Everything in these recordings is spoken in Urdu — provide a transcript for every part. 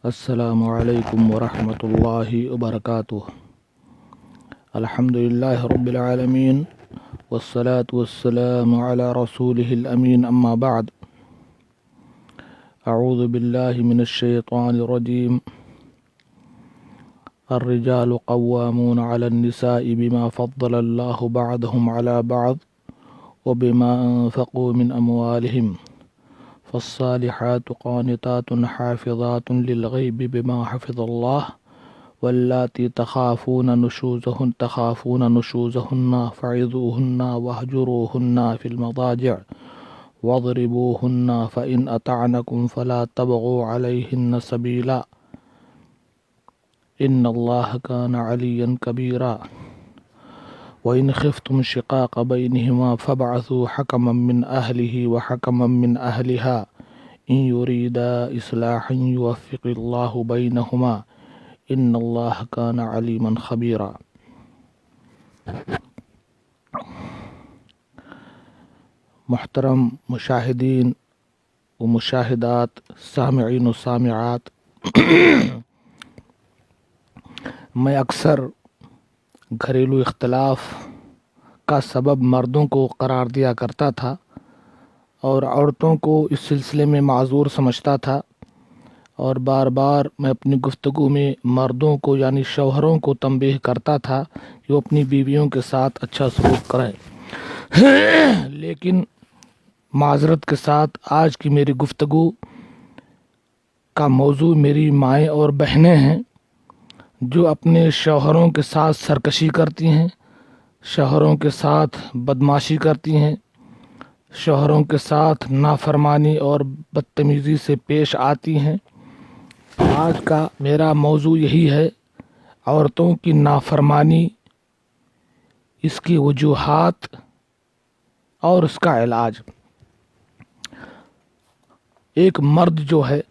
السلام علیکم ورحمۃ اللہ وبرکاتہ۔ الحمد للہ رب العالمین والصلاة والسلام علی رسولہ الامین، اما بعد، اعوذ باللہ من الشیطان الرجیم۔ الرجال قوامون علی النساء بما فضل اللہ بعضهم علی بعض وبما انفقوا من اموالهم، فالصالحات قانتات حافظات للغیب بما حفظ اللہ، واللاتی تخافون نشوزهن فعظوهن واہجروهن فی المضاجع واضربوهن فإن أطعنكم فلا تبغوا عليهن سبیلا ان اللہ کان علیا کبیرا، وإن خفتم شقاق بينهما فابعثوا حكما من أهله وحكما من أهلها إن يريدا إصلاحا يوفق الله بينهما إن الله كان عليما خبيرا۔ محترم مشاہدین و مشاہدات، سامعین و سامعات، میں اکثر گھریلو اختلاف کا سبب مردوں کو قرار دیا کرتا تھا اور عورتوں کو اس سلسلے میں معذور سمجھتا تھا، اور بار بار میں اپنی گفتگو میں مردوں کو یعنی شوہروں کو تنبیہ کرتا تھا کہ وہ اپنی بیویوں کے ساتھ اچھا سلوک کریں، لیکن معذرت کے ساتھ آج کی میری گفتگو کا موضوع میری مائیں اور بہنیں ہیں جو اپنے شوہروں کے ساتھ سرکشی کرتی ہیں، شوہروں کے ساتھ بدمعاشی کرتی ہیں، شوہروں کے ساتھ نافرمانی اور بدتمیزی سے پیش آتی ہیں۔ آج کا میرا موضوع یہی ہے، عورتوں کی نافرمانی، اس کی وجوہات اور اس کا علاج۔ ایک مرد جو ہے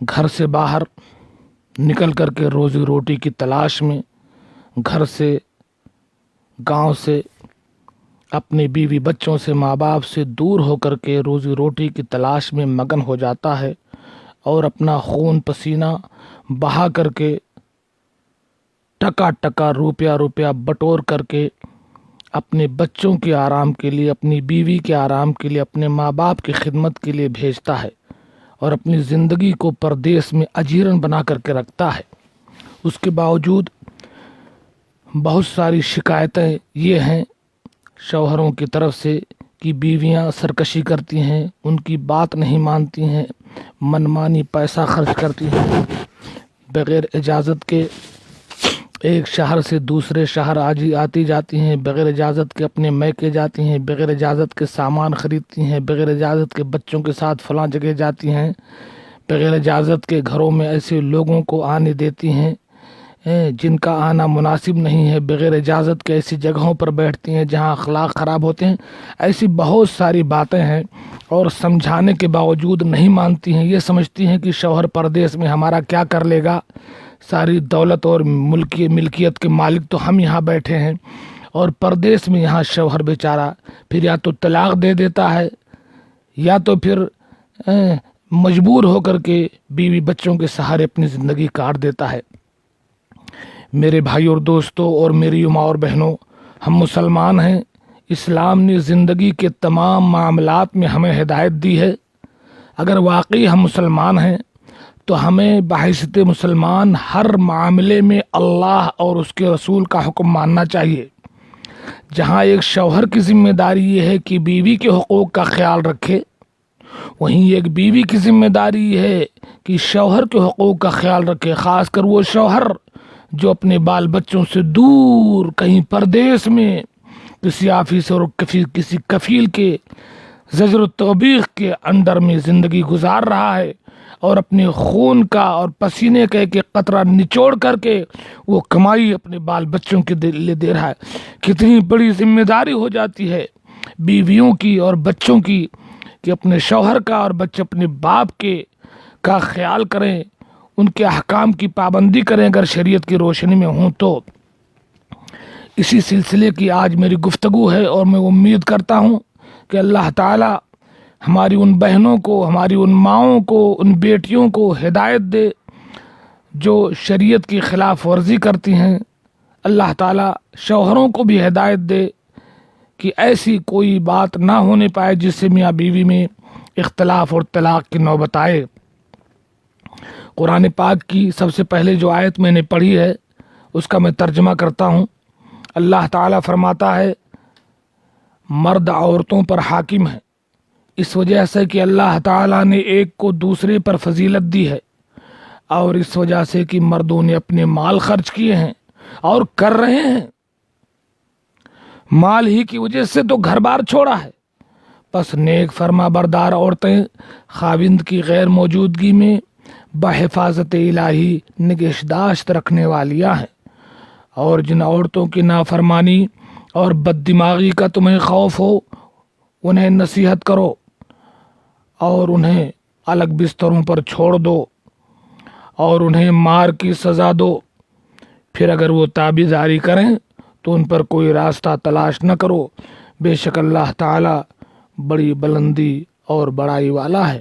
گھر سے باہر نکل کر کے روزی روٹی کی تلاش میں گھر سے، گاؤں سے، اپنی بیوی بچوں سے، ماں باپ سے دور ہو کر کے روزی روٹی کی تلاش میں مگن ہو جاتا ہے اور اپنا خون پسینہ بہا کر کے ٹکا ٹکا روپیہ بٹور کر کے اپنے بچوں کے آرام کے لیے، اپنی بیوی کے آرام کے لیے، اپنے ماں باپ کی خدمت کے لیے بھیجتا ہے اور اپنی زندگی کو پردیس میں اجیرن بنا کر کے رکھتا ہے۔ اس کے باوجود بہت ساری شکایتیں یہ ہیں شوہروں کی طرف سے کہ بیویاں سرکشی کرتی ہیں، ان کی بات نہیں مانتی ہیں، منمانی پیسہ خرچ کرتی ہیں، بغیر اجازت کے ایک شہر سے دوسرے شہر آتی جاتی ہیں، بغیر اجازت کے اپنے میکے جاتی ہیں، بغیر اجازت کے سامان خریدتی ہیں، بغیر اجازت کے بچوں کے ساتھ فلاں جگہ جاتی ہیں، بغیر اجازت کے گھروں میں ایسے لوگوں کو آنے دیتی ہیں جن کا آنا مناسب نہیں ہے، بغیر اجازت کے ایسی جگہوں پر بیٹھتی ہیں جہاں اخلاق خراب ہوتے ہیں۔ ایسی بہت ساری باتیں ہیں اور سمجھانے کے باوجود نہیں مانتی ہیں، یہ سمجھتی ہیں کہ شوہر پردیس میں ہمارا کیا کر لے گا، ساری دولت اور ملکیت کے مالک تو ہم یہاں بیٹھے ہیں، اور پردیس میں یہاں شوہر بیچارہ پھر یا تو طلاق دے دیتا ہے یا تو پھر مجبور ہو کر کے بیوی بچوں کے سہارے اپنی زندگی کاٹ دیتا ہے۔ میرے بھائی اور دوستوں اور میری ماں اور بہنوں، ہم مسلمان ہیں، اسلام نے زندگی کے تمام معاملات میں ہمیں ہدایت دی ہے۔ اگر واقعی ہم مسلمان ہیں تو ہمیں بحیثیت مسلمان ہر معاملے میں اللہ اور اس کے رسول کا حکم ماننا چاہیے۔ جہاں ایک شوہر کی ذمہ داری یہ ہے کہ بیوی کے حقوق کا خیال رکھے، وہیں ایک بیوی کی ذمہ داری یہ ہے کہ شوہر کے حقوق کا خیال رکھے، خاص کر وہ شوہر جو اپنے بال بچوں سے دور کہیں پردیس میں کسی آفیسر اور کسی کفیل کے زجر و توبیخ کے انڈر میں زندگی گزار رہا ہے اور اپنے خون کا اور پسینے کا ایک ایک قطرہ نچوڑ کر کے وہ کمائی اپنے بال بچوں کے لیے دے رہا ہے۔ کتنی بڑی ذمہ داری ہو جاتی ہے بیویوں کی اور بچوں کی کہ اپنے شوہر کا اور بچے اپنے باپ کے کا خیال کریں، ان کے احکام کی پابندی کریں اگر شریعت کی روشنی میں ہوں تو۔ اسی سلسلے کی آج میری گفتگو ہے اور میں امید کرتا ہوں کہ اللہ تعالی ہماری ان بہنوں کو، ہماری ان ماؤں کو، ان بیٹیوں کو ہدایت دے جو شریعت کی خلاف ورزی کرتی ہیں۔ اللہ تعالیٰ شوہروں کو بھی ہدایت دے کہ ایسی کوئی بات نہ ہونے پائے جس سے میاں بیوی میں اختلاف اور طلاق کی نوبت آئے۔ قرآن پاک کی سب سے پہلے جو آیت میں نے پڑھی ہے اس کا میں ترجمہ کرتا ہوں۔ اللہ تعالیٰ فرماتا ہے مرد عورتوں پر حاکم ہے، اس وجہ سے کہ اللہ تعالیٰ نے ایک کو دوسرے پر فضیلت دی ہے، اور اس وجہ سے کہ مردوں نے اپنے مال خرچ کیے ہیں اور کر رہے ہیں، مال ہی کی وجہ سے تو گھر بار چھوڑا ہے۔ پس نیک فرما بردار عورتیں خاوند کی غیر موجودگی میں بحفاظت الہی نگہداشت رکھنے والیاں ہیں، اور جن عورتوں کی نافرمانی اور بد دماغی کا تمہیں خوف ہو انہیں نصیحت کرو اور انہیں الگ بستروں پر چھوڑ دو اور انہیں مار کی سزا دو، پھر اگر وہ تابعداری کریں تو ان پر کوئی راستہ تلاش نہ کرو، بے شک اللہ تعالی بڑی بلندی اور بڑائی والا ہے۔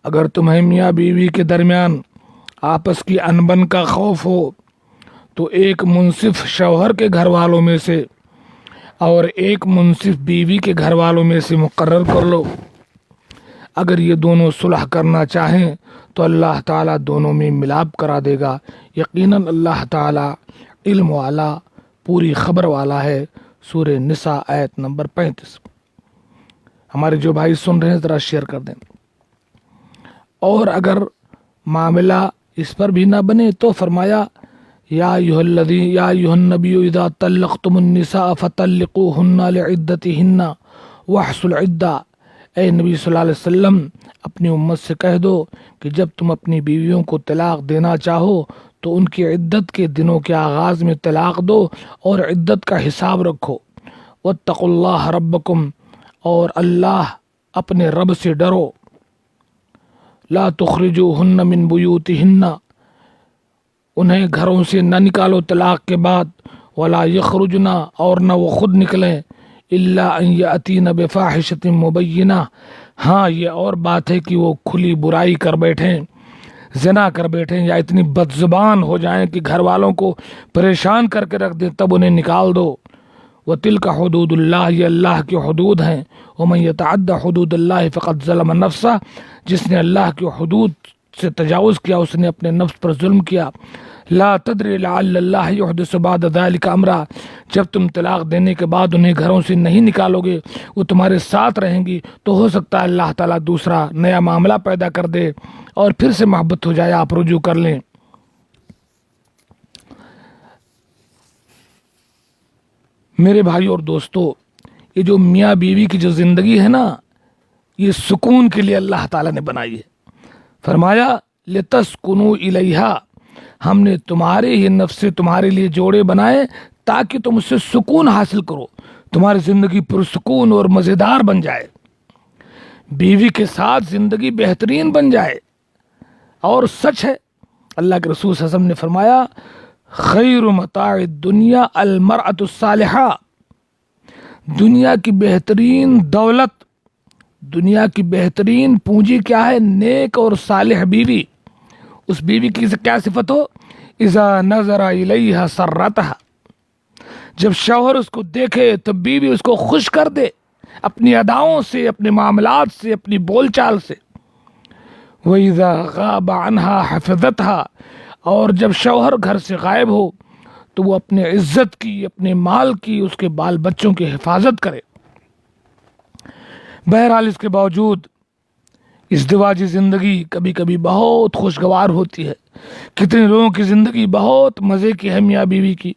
اگر تمہیں میاں بیوی کے درمیان آپس کی انبن کا خوف ہو تو ایک منصف شوہر کے گھر والوں میں سے اور ایک منصف بیوی کے گھر والوں میں سے مقرر کر لو۔ اگر یہ دونوں صلح کرنا چاہیں تو اللہ تعالیٰ دونوں میں ملاپ کرا دے گا، یقیناً اللہ تعالیٰ علم والا، پوری خبر والا ہے۔ سورہ نساء آیت نمبر 35۔ ہمارے جو بھائی سن رہے ہیں ذرا شیئر کر دیں۔ اور اگر معاملہ اس پر بھی نہ بنے تو فرمایا یا ایھا النبی اذا طلقتم النساء فطلقوہن لعدتہن واحصوا العدہ، اے نبی صلی اللہ علیہ وسلم اپنی امت سے کہہ دو کہ جب تم اپنی بیویوں کو طلاق دینا چاہو تو ان کی عدت کے دنوں کے آغاز میں طلاق دو اور عدت کا حساب رکھو۔ واتقوا اللہ ربکم، اور اللہ اپنے رب سے ڈرو۔ لا تخرجوہن من بیوتہن، انہیں گھروں سے نہ نکالو طلاق کے بعد، ولا یخرجن، اور نہ وہ خود نکلیں، الا ان یاتین بفاحشۃ مبینہ، ہاں یہ اور بات ہے کہ وہ کھلی برائی کر بیٹھیں، زنا کر بیٹھیں، یا اتنی بد زبان ہو جائیں کہ گھر والوں کو پریشان کر کے رکھ دیں، تب انہیں نکال دو۔ وَتِلْكَ حُدُودُ اللَّهِ، یہ اللہ کی حدود ہیں۔ وَمَن يَتَعَدَّ حُدُودَ اللَّهِ فَقَدْ ظَلَمَ نَفْسَهُ، جس نے اللہ کی حدود سے تجاوز کیا اس نے اپنے نفس پر ظلم کیا۔ لا تدری لعل اللہ یحدث بعد ذلك امرا، جب تم طلاق دینے کے بعد انہیں گھروں سے نہیں نکالو گے، وہ تمہارے ساتھ رہیں گی تو ہو سکتا ہے اللہ تعالیٰ دوسرا نیا معاملہ پیدا کر دے اور پھر سے محبت ہو جائے، آپ رجوع کر لیں۔ میرے بھائی اور دوستو، یہ جو میاں بیوی کی جو زندگی ہے نا، یہ سکون کے لیے اللہ تعالیٰ نے بنائی ہے۔ فرمایا لِتَسْكُنُوا إِلَيْهَا، ہم نے تمہارے ہی نفس سے تمہارے لیے جوڑے بنائے تاکہ تم اس سے سکون حاصل کرو، تمہاری زندگی پرسکون اور مزیدار بن جائے، بیوی کے ساتھ زندگی بہترین بن جائے۔ اور سچ ہے، اللہ کے رسول صلی اللہ علیہ وسلم نے فرمایا خیر متاع الدنیا المرأة الصالحہ، دنیا کی بہترین دولت، دنیا کی بہترین پونجی کیا ہے؟ نیک اور صالح بیوی۔ اس بیوی کی کیا صفت ہو؟ اذا نظر الیہا سرتہا، جب شوہر اس کو دیکھے تو بیوی اس کو خوش کر دے، اپنی اداؤں سے، اپنے معاملات سے، اپنی بول چال سے۔ وَإِذَا غَابَ عَنْهَا حَفِظَتْهَا، اور جب شوہر گھر سے غائب ہو تو وہ اپنے عزت کی، اپنے مال کی، اس کے بال بچوں کی حفاظت کرے۔ بہرحال اس کے باوجود ازدواجی زندگی کبھی کبھی بہت خوشگوار ہوتی ہے، کتنے لوگوں کی زندگی بہت مزے کی ہے میاں بیوی کی،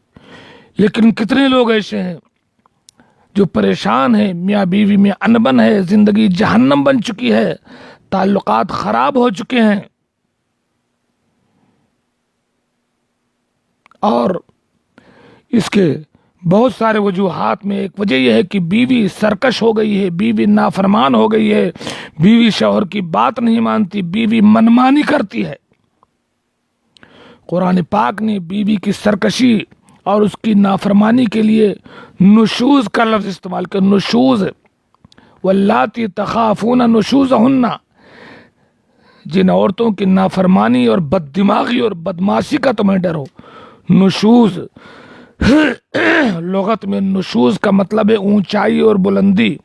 لیکن کتنے لوگ ایسے ہیں جو پریشان ہیں، میاں بیوی میں انبن ہے، زندگی جہنم بن چکی ہے، تعلقات خراب ہو چکے ہیں۔ اور اس کے بہت سارے وجوہات میں ایک وجہ یہ ہے کہ بیوی سرکش ہو گئی ہے، بیوی نافرمان ہو گئی ہے، بیوی شوہر کی بات نہیں مانتی، بیوی منمانی کرتی ہے۔ قرآن پاک نے بیوی کی سرکشی اور اس کی نافرمانی کے لیے نشوز کا لفظ استعمال کر، نشوز، واللاتی تخافون نشوزہن، جن عورتوں کی نافرمانی اور بد دماغی اور بدماشی کا تمہیں ڈر ہو۔ نشوز لغت میں نشوز کا مطلب ہے اونچائی اور بلندی،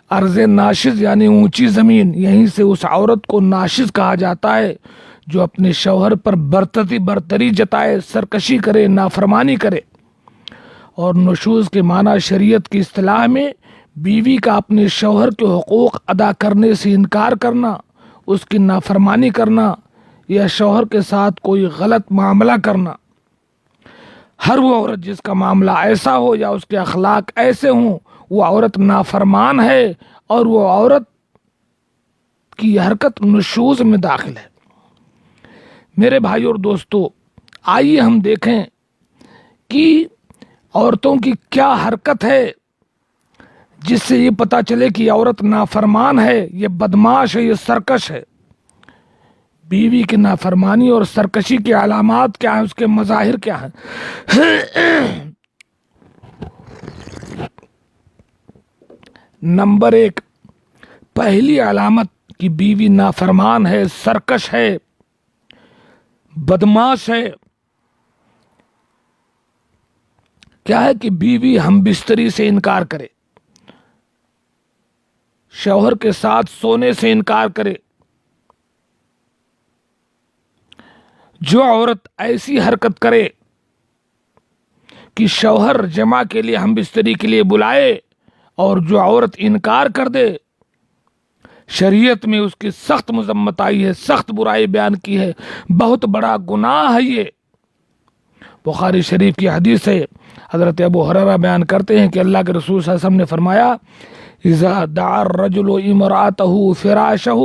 عرض ناشز یعنی اونچی زمین، یہیں سے اس عورت کو ناشز کہا جاتا ہے جو اپنے شوہر پر برتری جتائے، سرکشی کرے، نافرمانی کرے۔ اور نشوز کے معنی شریعت کی اصطلاح میں بیوی کا اپنے شوہر کے حقوق ادا کرنے سے انکار کرنا، اس کی نافرمانی کرنا یا شوہر کے ساتھ کوئی غلط معاملہ کرنا۔ ہر وہ عورت جس کا معاملہ ایسا ہو یا اس کے اخلاق ایسے ہوں، وہ عورت نافرمان ہے اور وہ عورت کی حرکت نشوز میں داخل ہے۔ میرے بھائی اور دوستو، آئیے ہم دیکھیں کہ عورتوں کی کیا حرکت ہے جس سے یہ پتہ چلے کہ عورت نافرمان ہے، یہ بدماش ہے، یہ سرکش ہے۔ بیوی کی نافرمانی اور سرکشی کی علامات کیا ہیں، اس کے مظاہر کیا ہیں؟ نمبر 1، پہلی علامت کہ بیوی نافرمان ہے، سرکش ہے، بدماش ہے، کیا ہے کہ بیوی ہم بستری سے انکار کرے، شوہر کے ساتھ سونے سے انکار کرے۔ جو عورت ایسی حرکت کرے کہ شوہر جمع کے لیے ہم بستری کے لیے بلائے اور جو عورت انکار کر دے، شریعت میں اس کی سخت مذمت آئی ہے، سخت برائی بیان کی ہے، بہت بڑا گناہ ہے یہ۔ بخاری شریف کی حدیث ہے، حضرت ابو ہریرہ بیان کرتے ہیں کہ اللہ کے رسول صلی اللہ علیہ وسلم نے فرمایا، اذا دعا الرجل امرأته فراشہ،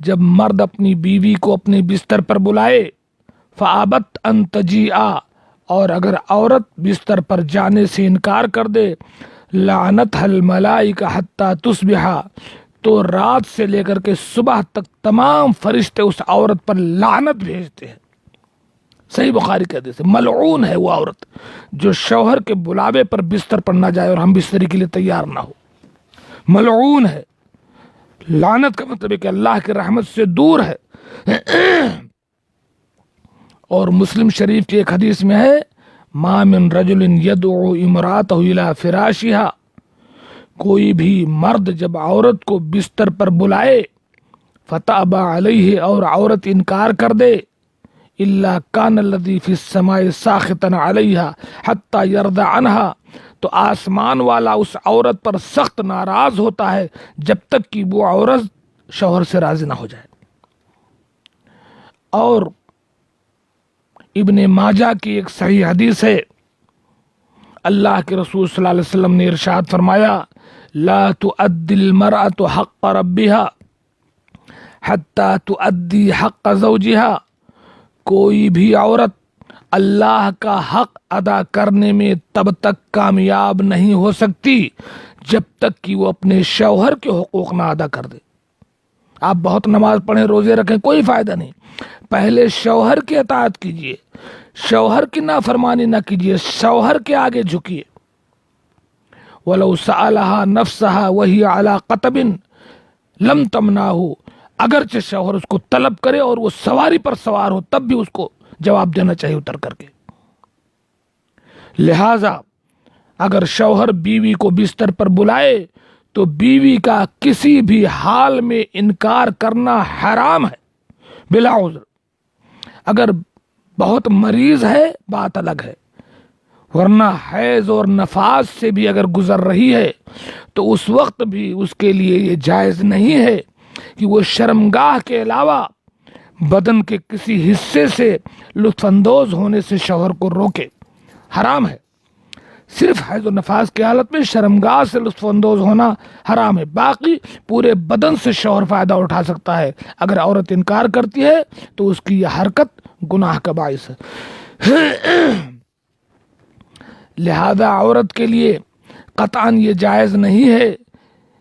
جب مرد اپنی بیوی کو اپنے بستر پر بلائے، فابت ان تجیء، اور اگر عورت بستر پر جانے سے انکار کر دے، لعنتها الملائکہ حتی تصبح، تو رات سے لے کر کے صبح تک تمام فرشتے اس عورت پر لعنت بھیجتے ہیں۔ صحیح بخاری کے حدیث ہے، ملعون ہے وہ عورت جو شوہر کے بلاوے پر بستر پر نہ جائے اور ہم بستری کے لیے تیار نہ ہو، ملعون ہے۔ لعنت کا مطلب ہے کہ اللہ کی رحمت سے دور ہے۔ اور مسلم شریف کی ایک حدیث میں ہے، ما من رجل یدعو امرأته الى فراشها، کوئی بھی مرد جب عورت کو بستر پر بلائے، فتأبى علیہ، اور عورت انکار کر دے، الا کان الذی فی السماء ساخطا علیہا حتی یرضى عنہا، تو آسمان والا اس عورت پر سخت ناراض ہوتا ہے جب تک کہ وہ عورت شوہر سے راضی نہ ہو جائے۔ اور ابن ماجہ کی ایک صحیح حدیث ہے، اللہ کے رسول صلی اللہ علیہ وسلم نے ارشاد فرمایا، لا تؤدی المرأة حق ربها حتی تؤدی حق زوجها، کوئی بھی عورت اللہ کا حق ادا کرنے میں تب تک کامیاب نہیں ہو سکتی جب تک کہ وہ اپنے شوہر کے حقوق نہ ادا کر دے۔ آپ بہت نماز پڑھیں، روزے رکھیں، کوئی فائدہ نہیں، پہلے شوہر کی اطاعت کیجئے، شوہر کی نافرمانی نہ کیجئے، شوہر کے آگے جھکیے۔ وَلَوْ سَأَلَهَا نَفْسَهَا وَهِيَ عَلَى قَطَبٍ لَمْ تَمْنَعْهُ، اگرچہ شوہر اس کو طلب کرے اور وہ سواری پر سوار ہو تب بھی اس کو جواب دینا چاہیے اتر کر کے۔ لہذا اگر شوہر بیوی کو بستر پر بلائے تو بیوی کا کسی بھی حال میں انکار کرنا حرام ہے، بلا عذر۔ اگر بہت مریض ہے بات الگ ہے، ورنہ حیض اور نفاس سے بھی اگر گزر رہی ہے تو اس وقت بھی اس کے لیے یہ جائز نہیں ہے کہ وہ شرمگاہ کے علاوہ بدن کے کسی حصے سے لطف اندوز ہونے سے شوہر کو روکے، حرام ہے۔ صرف حیض و نفاس کی حالت میں شرمگاہ سے لطف اندوز ہونا حرام ہے، باقی پورے بدن سے شوہر فائدہ اٹھا سکتا ہے۔ اگر عورت انکار کرتی ہے تو اس کی یہ حرکت گناہ کا باعث ہے۔ لہذا عورت کے لیے قطعاً یہ جائز نہیں ہے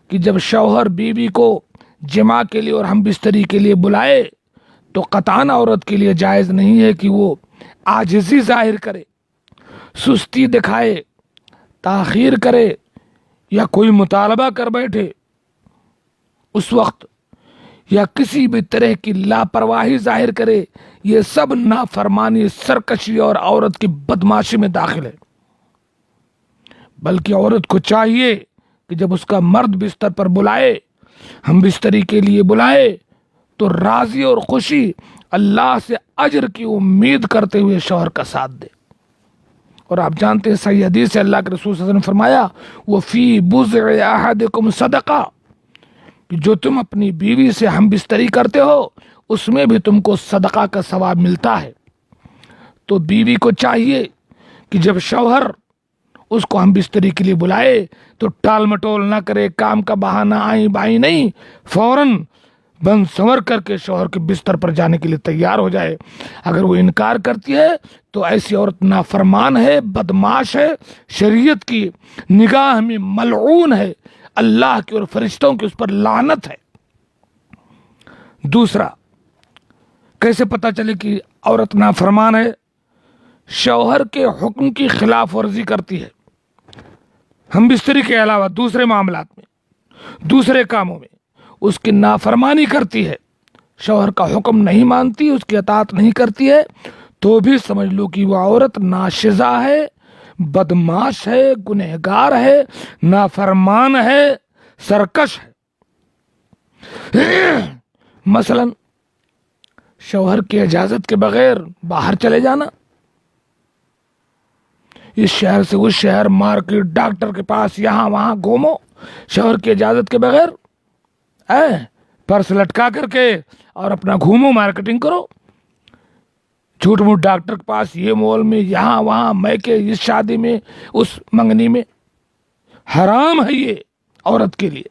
کہ جب شوہر بیوی کو جماع کے لیے اور ہم بستری کے لیے بلائے تو قطعاً عورت کے لیے جائز نہیں ہے کہ وہ عاجزی ظاہر کرے، سستی دکھائے، تاخیر کرے یا کوئی مطالبہ کر بیٹھے اس وقت، یا کسی بھی طرح کی لاپرواہی ظاہر کرے۔ یہ سب نافرمانی، سرکشی اور عورت کی بدمعاشی میں داخل ہے۔ بلکہ عورت کو چاہیے کہ جب اس کا مرد بستر پر بلائے، ہم بستری کے لیے بلائے، تو راضی اور خوشی اللہ سے اجر کی امید کرتے ہوئے شوہر کا ساتھ دے۔ اور آپ جانتے ہیں صحیح حدیث سے اللہ کے رسول صلی اللہ علیہ وسلم نے فرمایا وَفِي بُضْعِ أَحَدِكُمْ صَدَقَةٌ، کہ جو تم اپنی بیوی سے ہم بستری کرتے ہو اس میں بھی تم کو صدقہ کا ثواب ملتا ہے۔ تو بیوی کو چاہیے کہ جب شوہر اس کو ہم بستری کے لیے بلائے تو ٹال مٹول نہ کرے، کام کا بہانہ آئیں بائیں نہیں، فوراً بند سنور کر کے شوہر کے بستر پر جانے کے لیے تیار ہو جائے۔ اگر وہ انکار کرتی ہے تو ایسی عورت نافرمان ہے، بدمعاش ہے، شریعت کی نگاہ میں ملعون ہے، اللہ کی اور فرشتوں کی اس پر لعنت ہے۔ دوسرا، کیسے پتہ چلے کہ عورت نافرمان ہے؟ شوہر کے حکم کی خلاف ورزی کرتی ہے، ہم بستری کے علاوہ دوسرے معاملات میں، دوسرے کاموں میں اس کی نافرمانی کرتی ہے، شوہر کا حکم نہیں مانتی، اس کی اطاعت نہیں کرتی ہے، تو بھی سمجھ لو کہ وہ عورت ناشزہ ہے، بدمعاش ہے، گنہگار ہے، نافرمان ہے، سرکش ہے۔ مثلا شوہر کی اجازت کے بغیر باہر چلے جانا، اس شہر سے اس شہر، مارکیٹ، ڈاکٹر کے پاس، یہاں وہاں گھومو شوہر کی اجازت کے بغیر، پرس لٹکا کر کے اور اپنا گھومو، مارکیٹنگ کرو، جھوٹ موٹ ڈاکٹر کے پاس، یہ مول میں، یہاں وہاں، میکے، اس شادی میں، اس منگنی میں، حرام ہے یہ عورت کے لیے۔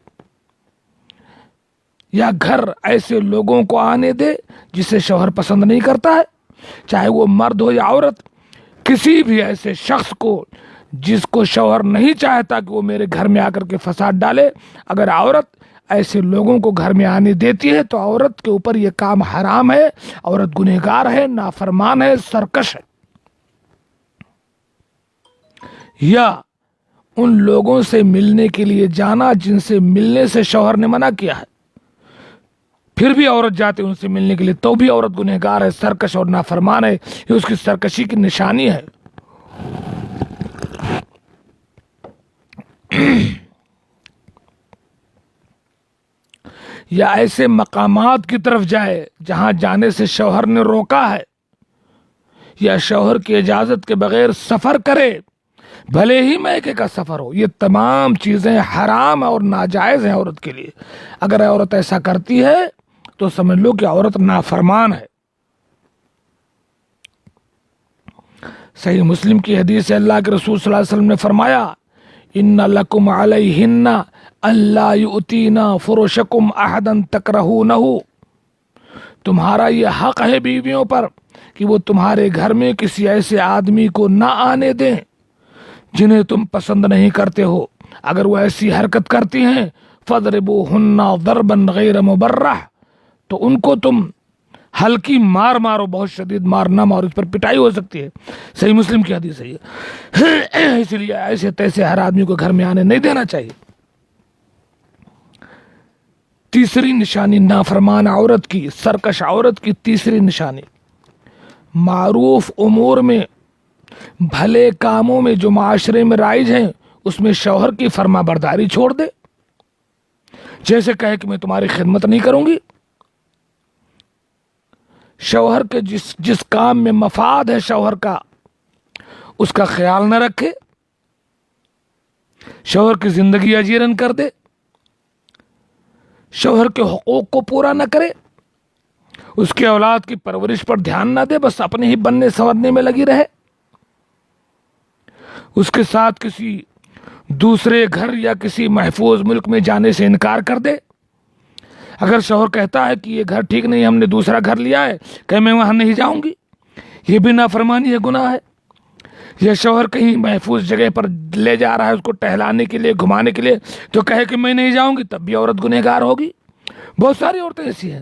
یا گھر ایسے لوگوں کو آنے دے جسے شوہر پسند نہیں کرتا ہے، چاہے وہ مرد ہو یا عورت، کسی بھی ایسے شخص کو جس کو شوہر نہیں چاہتا کہ وہ میرے گھر میں آ کر کے فساد ڈالے، اگر عورت ایسے لوگوں کو گھر میں آنے دیتی ہے تو عورت کے اوپر یہ کام حرام ہے، عورت گنہگار ہے، نافرمان ہے، سرکش ہے۔ یا ان لوگوں سے ملنے کے لیے جانا جن سے ملنے سے شوہر نے منع کیا ہے، پھر بھی عورت جاتے ان سے ملنے کے لیے، تو بھی عورت گنہگار ہے، سرکش اور نافرمان ہے، یہ اس کی سرکشی کی نشانی ہے۔ یا ایسے مقامات کی طرف جائے جہاں جانے سے شوہر نے روکا ہے، یا شوہر کی اجازت کے بغیر سفر کرے، بھلے ہی میکے کا سفر ہو، یہ تمام چیزیں حرام اور ناجائز ہیں عورت کے لیے۔ اگر عورت ایسا کرتی ہے تو سمجھ لو کہ عورت نافرمان ہے۔ صحیح مسلم کی حدیث ہے، اللہ کے رسول صلی اللہ علیہ وسلم نے فرمایا ان لکم علیہن اللہ یؤتینا فرشکم احدا تکرہونہ، تمہارا یہ حق ہے بیویوں پر کہ وہ تمہارے گھر میں کسی ایسے آدمی کو نہ آنے دیں جنہیں تم پسند نہیں کرتے ہو۔ اگر وہ ایسی حرکت کرتی ہیں فَاضْرِبُوهُنَّ ضَرْبًا غَيْرَ مُبَرَّحٍ، تو ان کو تم ہلکی مار مارو، بہت شدید مار نہ مارو، اس پر پٹائی ہو سکتی ہے۔ صحیح مسلم کی حدیث ہے یہ۔ اس لیے ایسے تیسے ہر آدمی کو گھر میں آنے نہیں دینا چاہیے۔ تیسری نشانی نافرمان عورت کی، سرکش عورت کی تیسری نشانی، معروف امور میں، بھلے کاموں میں جو معاشرے میں رائج ہیں اس میں شوہر کی فرما برداری چھوڑ دے۔ جیسے کہے کہ میں تمہاری خدمت نہیں کروں گی، شوہر کے جس کام میں مفاد ہے شوہر کا اس کا خیال نہ رکھے، شوہر کی زندگی اجیرن کر دے، شوہر کے حقوق کو پورا نہ کرے، اس کے اولاد کی پرورش پر دھیان نہ دے، بس اپنے ہی بننے سنورنے میں لگی رہے، اس کے ساتھ کسی دوسرے گھر یا کسی محفوظ ملک میں جانے سے انکار کر دے۔ اگر شوہر کہتا ہے کہ یہ گھر ٹھیک نہیں، ہم نے دوسرا گھر لیا ہے، کہ میں وہاں نہیں جاؤں گی، یہ بھی نافرمانی ہے، گناہ ہے۔ یا شوہر کہیں محفوظ جگہ پر لے جا رہا ہے اس کو ٹہلانے کے لیے، گھمانے کے لیے، تو کہے کہ میں نہیں جاؤں گی، تب بھی عورت گنہگار ہوگی۔ بہت ساری عورتیں ایسی ہیں،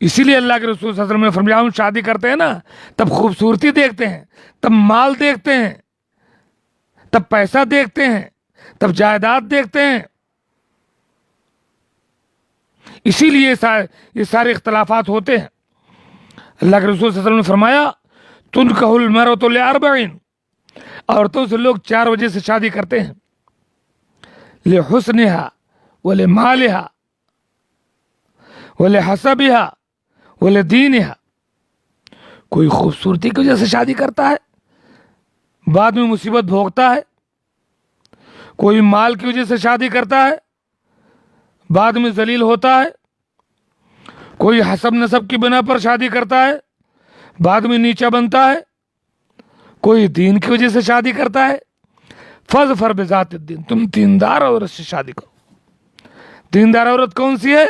اسی لیے اللہ کے رسول صلی اللہ علیہ وسلم نے فرمایا ہم شادی کرتے ہیں نا تب خوبصورتی دیکھتے ہیں، تب مال دیکھتے ہیں، تب پیسہ دیکھتے ہیں، تب جائیداد دیکھتے ہیں. اسی لیے یہ سارے اختلافات ہوتے ہیں. اللہ کے رسول صلی اللہ علیہ وسلم نے فرمایا تنکح المرأۃ لاربع، عورتوں سے لوگ 4 وجہ سے شادی کرتے ہیں، لحسنها ولمالها ولحسبها ولدینها. کوئی خوبصورتی کی وجہ سے شادی کرتا ہے، بعد میں مصیبت بھوگتا ہے. کوئی مال کی وجہ سے شادی کرتا ہے، بعد میں ذلیل ہوتا ہے. کوئی حسب نسب کی بنا پر شادی کرتا ہے، بعد میں نیچا بنتا ہے. کوئی دین کی وجہ سے شادی کرتا ہے. فاظفر بذات الدین، تم دیندار عورت سے شادی کرو. دیندار عورت کون سی ہے؟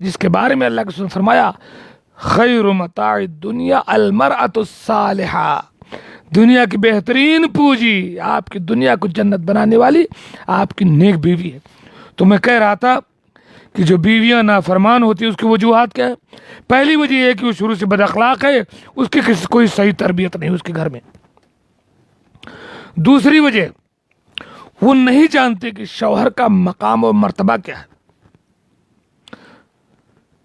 جس کے بارے میں اللہ کے رسول نے فرمایا خیر متاع الدنیا المرأۃ الصالحہ، دنیا کی بہترین پونجی، آپ کی دنیا کو جنت بنانے والی آپ کی نیک بیوی ہے. تو میں کہہ رہا تھا کہ جو بیویاں نافرمان ہوتی ہیں اس کی وجوہات کیا ہے؟ پہلی وجہ یہ ہے کہ وہ شروع سے بد اخلاق ہے، اس کی کوئی صحیح تربیت نہیں اس کے گھر میں. دوسری وجہ وہ نہیں جانتے کہ شوہر کا مقام و مرتبہ کیا ہے.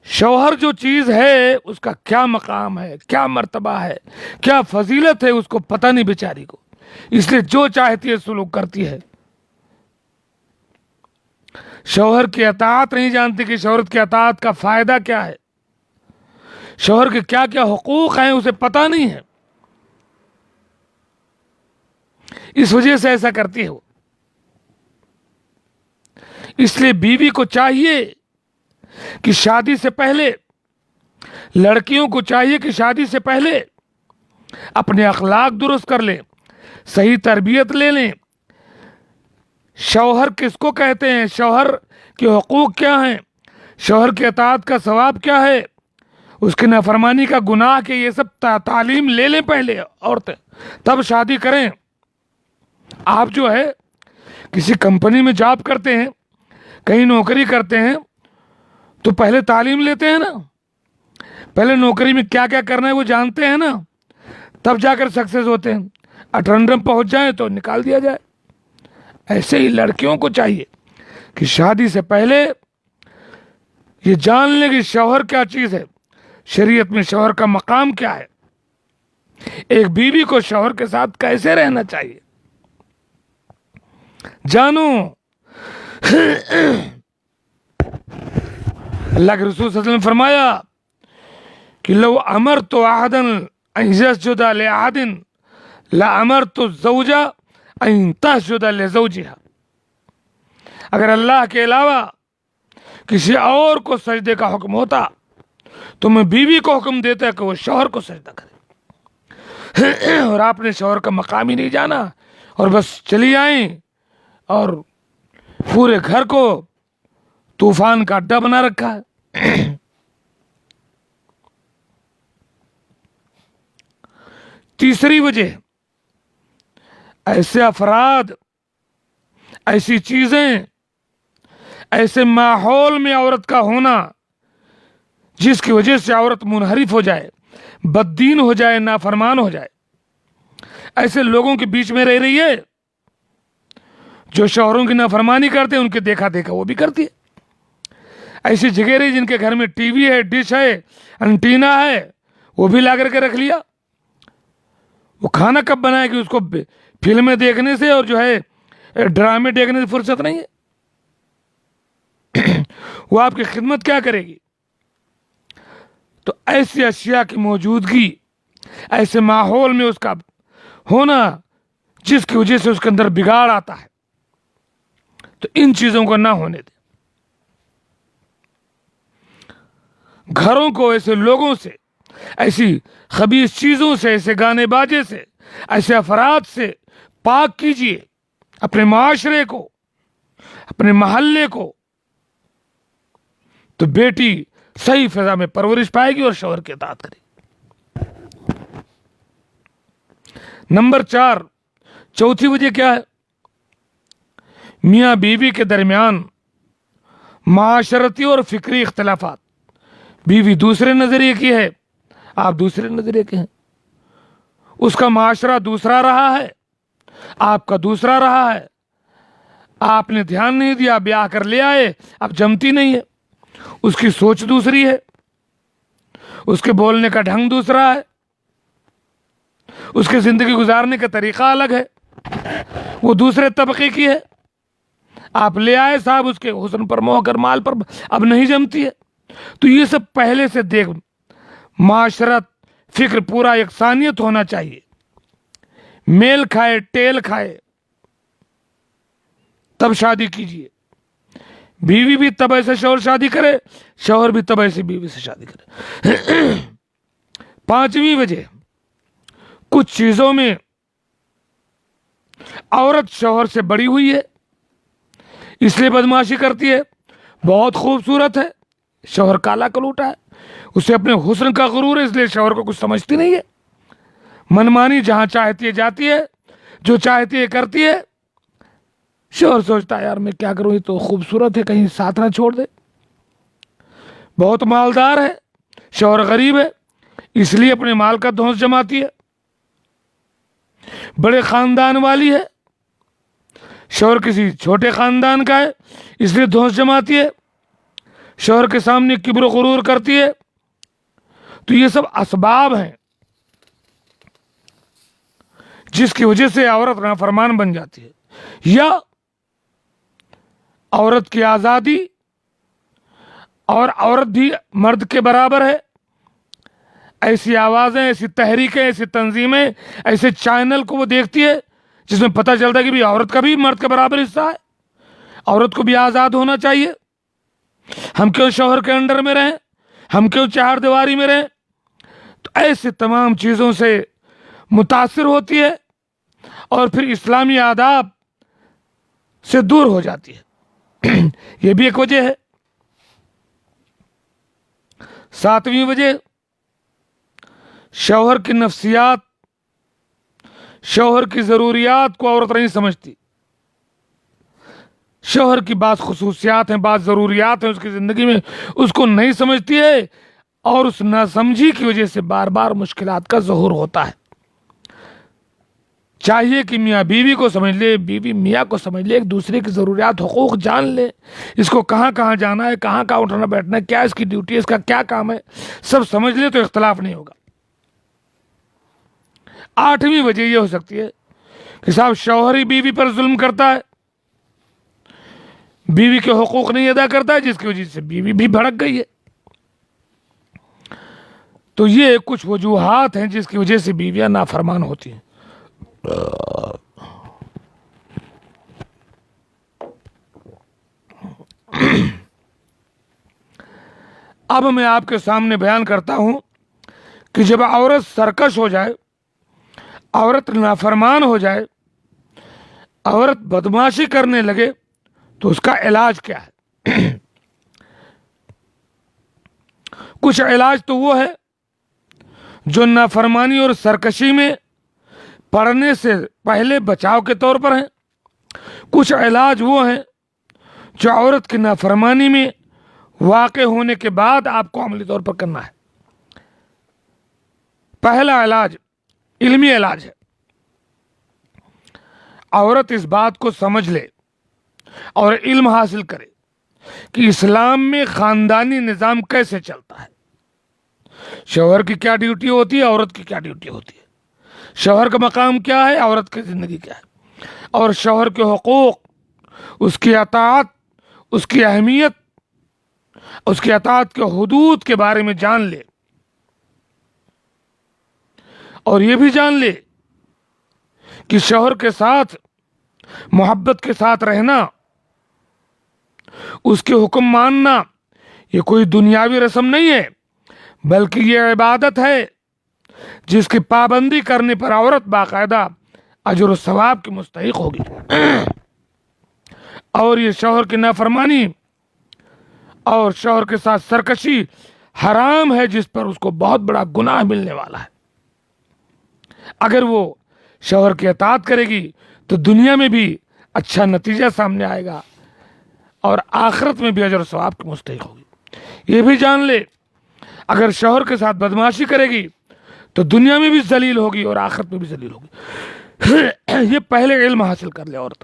شوہر جو چیز ہے اس کا کیا مقام ہے، کیا مرتبہ ہے، کیا فضیلت ہے، اس کو پتہ نہیں بیچاری کو، اس لیے جو چاہتی ہے سلوک کرتی ہے. شوہر کی اطاعت نہیں جانتی کہ شوہر کی اطاعت کا فائدہ کیا ہے، شوہر کے کیا کیا حقوق ہیں اسے پتہ نہیں ہے، اس وجہ سے ایسا کرتی ہے وہ. اس لیے بیوی کو چاہیے کہ شادی سے پہلے، لڑکیوں کو چاہیے کہ شادی سے پہلے اپنے اخلاق درست کر لیں، صحیح تربیت لے لیں. شوہر کس کو کہتے ہیں، شوہر کے حقوق کیا ہیں، شوہر کی اطاعت کا ثواب کیا ہے، اس کی نافرمانی کا گناہ کے، یہ سب تعلیم لے لیں پہلے عورتیں، تب شادی کریں. آپ جو ہے کسی کمپنی میں جاب کرتے ہیں، کہیں نوکری کرتے ہیں تو پہلے تعلیم لیتے ہیں نا، پہلے نوکری میں کیا کیا کرنا ہے وہ جانتے ہیں نا، تب جا کر سکسیس ہوتے ہیں. اٹرنڈم پہنچ جائیں تو نکال دیا جائے. ایسے ہی لڑکیوں کو چاہیے کہ شادی سے پہلے یہ جان لیں کہ شوہر کیا چیز ہے، شریعت میں شوہر کا مقام کیا ہے، ایک بیوی کو شوہر کے ساتھ کیسے رہنا چاہیے جانو. اللہ کے رسول صلی اللہ علیہ وسلم نے فرمایا کہ لو امرت احدا ان يسجد لاحد لامرت الزوجہ ان تسجد لزوجها. اگر اللہ کے علاوہ کسی اور کو سجدے کا حکم ہوتا تو میں بیوی کو حکم دیتا کہ وہ شوہر کو سجدہ کرے. اور آپ نے شوہر کا مقام ہی نہیں جانا اور بس چلی آئیں اور پورے گھر کو طوفان کا اڈا بنا رکھا ہے. تیسری وجہ، ایسے افراد، ایسی چیزیں، ایسے ماحول میں عورت کا ہونا جس کی وجہ سے عورت منحرف ہو جائے، بد دین ہو جائے، نافرمان ہو جائے. ایسے لوگوں کے بیچ میں رہ رہی ہے جو شوہروں کی نافرمانی کرتے ہیں، ان کے دیکھا دیکھا وہ بھی کرتی ہے. ایسی جگہ رہی جن کے گھر میں ٹی وی ہے، ڈش ہے، انٹینا ہے، وہ بھی لا کر کے رکھ لیا. وہ کھانا کب بنائے گی، اس کو فلمیں دیکھنے سے اور جو ہے ڈرامے دیکھنے سے فرصت نہیں ہے. وہ آپ کی خدمت کیا کرے گی؟ تو ایسی اشیاء کی موجودگی، ایسے ماحول میں اس کا ہونا جس کی وجہ سے اس کے اندر بگاڑ آتا ہے، تو ان چیزوں کو نہ ہونے دیں. گھروں کو ایسے لوگوں سے، ایسی خبیث چیزوں سے، ایسے گانے باجے سے، ایسے افراد سے پاک کیجئے. اپنے معاشرے کو، اپنے محلے کو، تو بیٹی صحیح فضا میں پرورش پائے گی اور شوہر کی اطاعت کرے گی. نمبر 4، چوتھی وجہ کیا ہے؟ میاں بیوی کے درمیان معاشرتی اور فکری اختلافات. بیوی دوسرے نظریے کی ہے، آپ دوسرے نظریے کے ہیں، اس کا معاشرہ دوسرا رہا ہے، آپ کا دوسرا رہا ہے، آپ نے دھیان نہیں دیا، بیاہ کر لے آئے، اب جمتی نہیں ہے، اس کی سوچ دوسری ہے، اس کے بولنے کا ڈھنگ دوسرا ہے، اس کے زندگی گزارنے کا طریقہ الگ ہے، وہ دوسرے طبقے کی ہے، آپ لے آئے صاحب، اس کے حسن پر موہ کر مال پر اب نہیں جمتی ہے۔ تو یہ سب پہلے سے دیکھ، معاشرت، فکر پورا یکسانیت ہونا چاہیے، میل کھائے ٹیل کھائے تب شادی کیجیے، بیوی بھی تب ایسے شوہر شادی کرے، شوہر بھی تب ایسے بیوی سے شادی کرے۔ پانچویں وجہ، کچھ چیزوں میں عورت شوہر سے بڑی ہوئی ہے اس لیے بدمعاشی کرتی ہے، بہت خوبصورت ہے، شوہر کالا کلوٹا ہے، اسے اپنے حسن کا غرور ہے اس لیے شوہر کو کچھ سمجھتی نہیں ہے، منمانی جہاں چاہتی ہے جاتی ہے، جو چاہتی ہے کرتی ہے، شوہر سوچتا ہے یار میں کیا کروں، یہ تو خوبصورت ہے، کہیں ساتھ نہ چھوڑ دے، بہت مالدار ہے، شوہر غریب ہے اس لیے اپنے مال کا دھونس جماتی ہے، بڑے خاندان والی ہے، شوہر کسی چھوٹے خاندان کا ہے اس لیے دھونس جماتی ہے، شوہر کے سامنے کبر و غرور کرتی ہے۔ تو یہ سب اسباب ہیں جس کی وجہ سے عورت نافرمان بن جاتی ہے، یا عورت کی آزادی، اور عورت بھی مرد کے برابر ہے، ایسی آوازیں، ایسی تحریکیں، ایسی تنظیمیں، ایسے چینل کو وہ دیکھتی ہے جس میں پتہ چلتا ہے کہ بھی عورت کا بھی مرد کے برابر حصہ ہے، عورت کو بھی آزاد ہونا چاہیے، ہم کیوں شوہر کے انڈر میں رہیں، ہم کیوں چہار دیواری میں رہیں۔ تو ایسے تمام چیزوں سے متاثر ہوتی ہے اور پھر اسلامی آداب سے دور ہو جاتی ہے، یہ بھی ایک وجہ ہے۔ ساتویں وجہ، شوہر کی نفسیات، شوہر کی ضروریات کو عورت نہیں سمجھتی، شوہر کی بعض خصوصیات ہیں، بعض ضروریات ہیں اس کی زندگی میں، اس کو نہیں سمجھتی ہے، اور اس ناسمجھی کی وجہ سے بار بار مشکلات کا ظہور ہوتا ہے۔ چاہیے کہ میاں بیوی کو سمجھ لے، بیوی میاں کو سمجھ لے، ایک دوسرے کی ضروریات، حقوق جان لے، اس کو کہاں کہاں جانا ہے، کہاں کہاں اٹھنا بیٹھنا ہے، کیا اس کی ڈیوٹی ہے، اس کا کیا کام ہے، سب سمجھ لے تو اختلاف نہیں ہوگا۔ آٹھویں وجہ یہ ہو سکتی ہے کہ صاحب شوہر ہی بیوی پر ظلم کرتا ہے، بیوی کے حقوق نہیں ادا کرتا ہے، جس کی وجہ سے بیوی بھی بھڑک گئی ہے۔ تو یہ کچھ وجوہات ہیں جس کی وجہ سے بیویاں نافرمان ہوتی ہیں۔ اب میں آپ کے سامنے بیان کرتا ہوں کہ جب عورت سرکش ہو جائے، عورت نافرمان ہو جائے، عورت بدمعاشی کرنے لگے تو اس کا علاج کیا ہے۔ کچھ علاج تو وہ ہے جو نافرمانی اور سرکشی میں پڑنے سے پہلے بچاؤ کے طور پر ہیں، کچھ علاج وہ ہیں جو عورت کی نافرمانی میں واقع ہونے کے بعد آپ کو عملی طور پر کرنا ہے۔ پہلا علاج علمی علاج ہے، عورت اس بات کو سمجھ لے اور علم حاصل کرے کہ اسلام میں خاندانی نظام کیسے چلتا ہے، شوہر کی کیا ڈیوٹی ہوتی ہے، عورت کی کیا ڈیوٹی ہوتی ہے، شوہر کا مقام کیا ہے، عورت کی زندگی کیا ہے، اور شوہر کے حقوق، اس کی اطاعت، اس کی اہمیت، اس کی اطاعت کے حدود کے بارے میں جان لے، اور یہ بھی جان لے کہ شوہر کے ساتھ محبت کے ساتھ رہنا، اس کے حکم ماننا، یہ کوئی دنیاوی رسم نہیں ہے بلکہ یہ عبادت ہے جس کی پابندی کرنے پر عورت باقاعدہ اجر و ثواب کی مستحق ہوگی۔ اور یہ شوہر کی نافرمانی اور شوہر کے ساتھ سرکشی حرام ہے، جس پر اس کو بہت بڑا گناہ ملنے والا ہے۔ اگر وہ شوہر کی اطاعت کرے گی تو دنیا میں بھی اچھا نتیجہ سامنے آئے گا اور آخرت میں بھی اجر و ثواب کی مستحق ہوگی۔ یہ بھی جان لے اگر شوہر کے ساتھ بدمعاشی کرے گی تو دنیا میں بھی ذلیل ہوگی اور آخرت میں بھی ذلیل ہوگی. یہ پہلے علم حاصل کر لے عورت.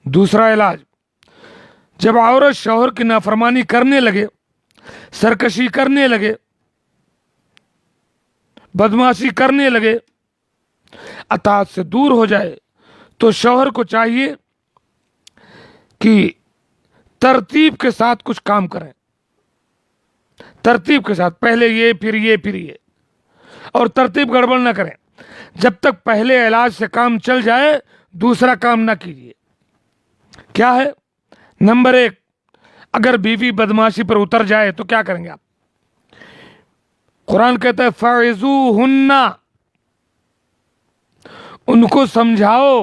دوسرا علاج، جب عورت شوہر کی نافرمانی کرنے لگے، سرکشی کرنے لگے، بدمعاشی کرنے لگے، اطاعت سے دور ہو جائے، تو شوہر کو چاہیے کہ ترتیب کے ساتھ کچھ کام کریں. ترتیب کے ساتھ، پہلے یہ پھر یہ پھر یہ، اور ترتیب گڑبڑ نہ کریں. جب تک پہلے علاج سے کام چل جائے دوسرا کام نہ کیجیے. کیا ہے؟ نمبر 1، اگر بیوی بدمعاشی پر اتر جائے تو کیا کریں گے آپ؟ قرآن کہتا ہے فَعِظُوهُنَّ، ان کو سمجھاؤ.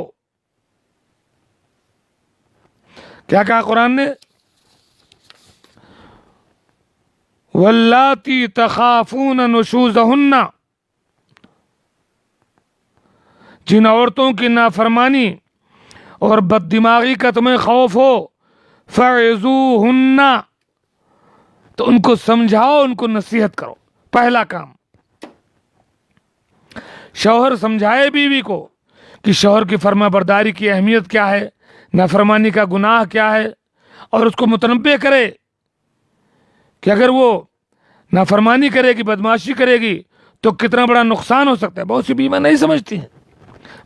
کیا کہا قرآن نے؟ وَاللَّاتِي تَخَافُونَ نُشُوزَهُنَّ، جن عورتوں کی نافرمانی اور بد دماغی کا تمہیں خوف ہو، فَعِظُوهُنَّ، تو ان کو سمجھاؤ، ان کو نصیحت کرو. پہلا کام، شوہر سمجھائے بیوی کو کہ شوہر کی فرما برداری کی اہمیت کیا ہے، نافرمانی کا گناہ کیا ہے، اور اس کو متنبہ کرے کہ اگر وہ نافرمانی کرے گی، بدمعاشی کرے گی تو کتنا بڑا نقصان ہو سکتا ہے. بہت سی بیویاں نہیں سمجھتی ہیں،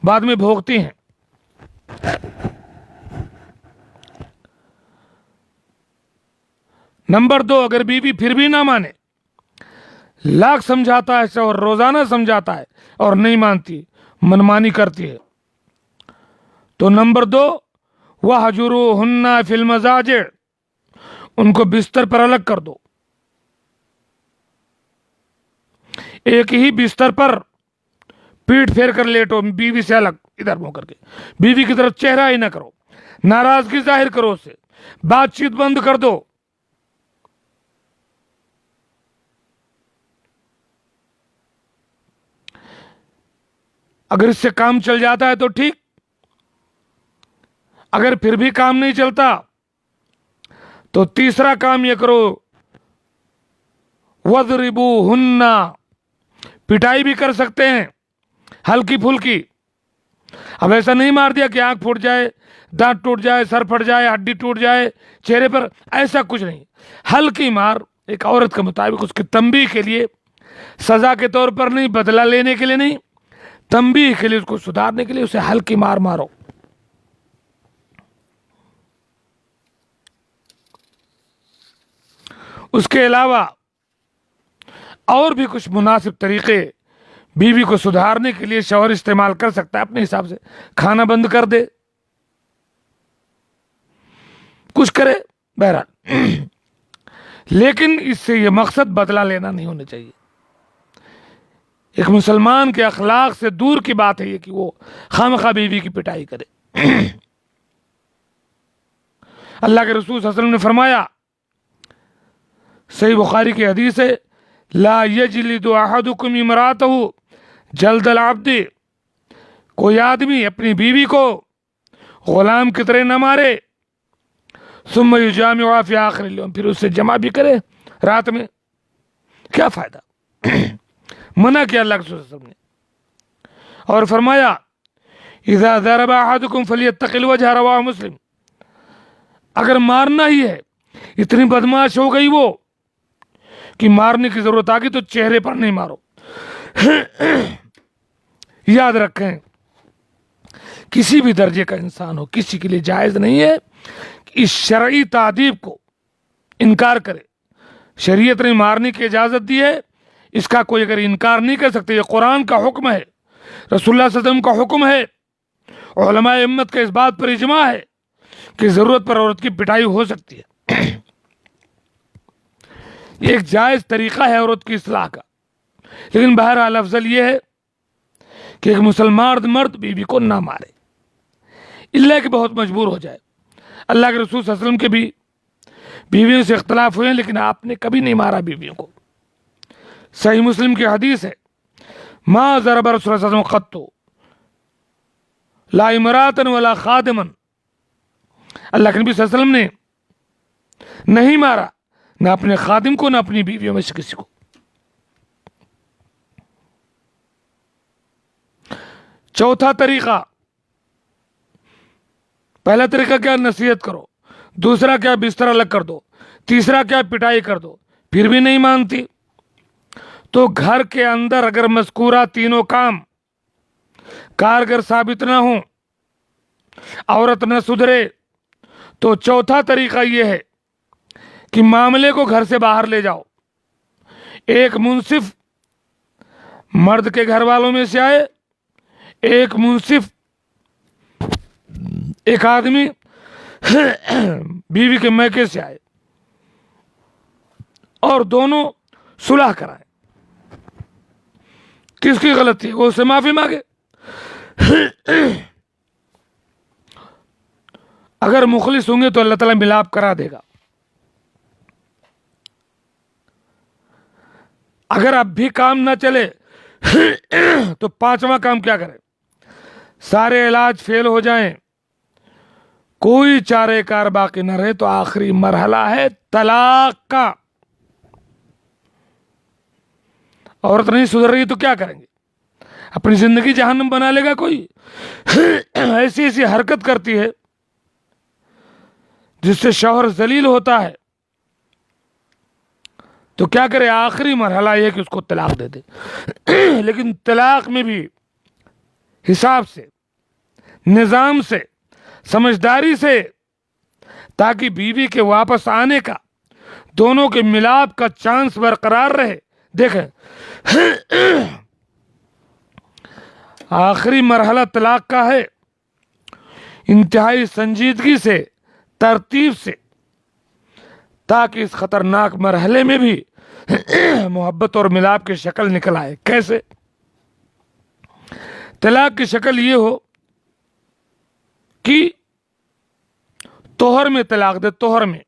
بعد میں بھوگتی ہیں. نمبر 2، اگر بیوی پھر بھی نہ مانے، لاکھ سمجھاتا ہے اور روزانہ سمجھاتا ہے اور نہیں مانتی، منمانی کرتی ہے، تو نمبر 2، وَهْجُرُوهُنَّ فِي الْمَضَاجِعِ، ان کو بستر پر الگ کر دو. ایک ہی بستر پر پیٹ پھیر کر لیٹو، بیوی سے الگ، ادھر منہ کر کے. بیوی کی طرف چہرہ ہی نہ کرو، ناراضگی ظاہر کرو، اس سے بات چیت بند کر دو. اگر اس سے کام چل جاتا ہے تو ٹھیک، اگر پھر بھی کام نہیں چلتا تو تیسرا کام یہ کرو، وَضْرِبُوهُنَّ، پٹائی بھی کر سکتے ہیں، ہلکی پھلکی. اب ایسا نہیں مار دیا کہ آنکھ پھوٹ جائے، دانت ٹوٹ جائے، سر پھٹ جائے، ہڈی ٹوٹ جائے چہرے پر، ایسا کچھ نہیں. ہلکی مار، ایک عورت کے مطابق، اس کی تنبیہ کے لیے، سزا کے طور پر نہیں، بدلہ لینے کے لیے نہیں، تنبیہ کے لیے، اس کو سدھارنے کے لیے اسے ہلکی مار مارو. اس کے علاوہ اور بھی کچھ مناسب طریقے بیوی کو سدھارنے کے لیے شوہر استعمال کر سکتا ہے اپنے حساب سے. کھانا بند کر دے، کچھ کرے، بہرحال، لیکن اس سے یہ مقصد بدلہ لینا نہیں ہونا چاہیے. ایک مسلمان کے اخلاق سے دور کی بات ہے یہ کہ وہ خواہ بیوی کی پٹائی کرے. اللہ کے رسول صلی اللہ علیہ وسلم نے فرمایا، صحیح بخاری کی حدیث ہے، لا یجلد احدکم امرأته جلد العبد، کوئی آدمی اپنی بیوی کو غلام کی طرح نہ مارے، ثم یجامعها فی آخر اليوم، پھر اس سے جمع بھی کرے رات میں. کیا فائدہ؟ منع کیا اللہ کے رسول صلی اللہ علیہ وسلم نے، اور فرمایا اذا ضرب احدکم فلیتق الوجہ، رواہ مسلم. اگر مارنا ہی ہے، اتنی بدمعاش ہو گئی وہ کہ مارنے کی ضرورت آ گئی تو چہرے پر نہیں مارو. یاد رکھیں، کسی بھی درجے کا انسان ہو، کسی کے لیے جائز نہیں ہے کہ اس شرعی تعذیب کو انکار کرے. شریعت نے مارنے کی اجازت دی ہے، اس کا کوئی اگر انکار نہیں کر سکتے. یہ قرآن کا حکم ہے، رسول اللہ صلی اللہ علیہ وسلم کا حکم ہے، علماء امت کا اس بات پر اجماع ہے کہ ضرورت پر عورت کی پٹائی ہو سکتی ہے. یہ ایک جائز طریقہ ہے عورت کی اصلاح کا. لیکن بہرحال افضل یہ ہے کہ ایک مسلمان مرد بیوی کو نہ مارے، اللہ کہ بہت مجبور ہو جائے. اللہ کے رسول صلی اللہ علیہ وسلم کے بھی بیویوں سے اختلاف ہوئے ہیں، لیکن آپ نے کبھی نہیں مارا بیویوں کو. صحیح مسلم کی حدیث ہے، ما ضرب رسول اللہ صلی اللہ علیہ وسلم قط لا امرأة ولا خادما، اللہ کے نبی صلی اللہ علیہ وسلم نے نہیں مارا، نہ اپنے خادم کو، نہ اپنی بیویوں میں سے کسی کو۔ چوتھا طریقہ، پہلا طریقہ کیا؟ نصیحت کرو۔ دوسرا کیا؟ بستر الگ کر دو۔ تیسرا کیا؟ پٹائی کر دو۔ پھر بھی نہیں مانتی تو گھر کے اندر اگر مذکورہ تینوں کام کارگر ثابت نہ ہوں، عورت نہ سدھرے، تو چوتھا طریقہ یہ ہے کہ معاملے کو گھر سے باہر لے جاؤ۔ ایک منصف مرد کے گھر والوں میں سے آئے، ایک منصف ایک آدمی بیوی کے میکے سے آئے، اور دونوں صلح کرائے۔ کس کی غلطی ہے؟ وہ اس سے معافی مانگے۔ اگر مخلص ہوں گے تو اللہ تعالیٰ ملاپ کرا دے گا۔ اگر اب بھی کام نہ چلے تو پانچواں کام کیا کرے؟ سارے علاج فیل ہو جائیں، کوئی چارے کار باقی نہ رہے، تو آخری مرحلہ ہے طلاق کا۔ عورت نہیں سدھر رہی تو کیا کریں گے؟ اپنی زندگی جہنم بنا لے گا کوئی؟ ایسی ایسی حرکت کرتی ہے جس سے شوہر ذلیل ہوتا ہے، تو کیا کرے؟ آخری مرحلہ یہ کہ اس کو طلاق دے دے۔ لیکن طلاق میں بھی حساب سے، نظام سے، سمجھداری سے، تاکہ بیوی کے واپس آنے کا، دونوں کے ملاپ کا چانس برقرار رہے۔ دیکھیں، آخری مرحلہ طلاق کا ہے، انتہائی سنجیدگی سے، ترتیب سے، تاکہ اس خطرناک مرحلے میں بھی محبت اور ملاپ کی شکل نکل آئے۔ کیسے؟ طلاق کی شکل یہ ہو کہ طہر میں طلاق دے۔ طہر میں،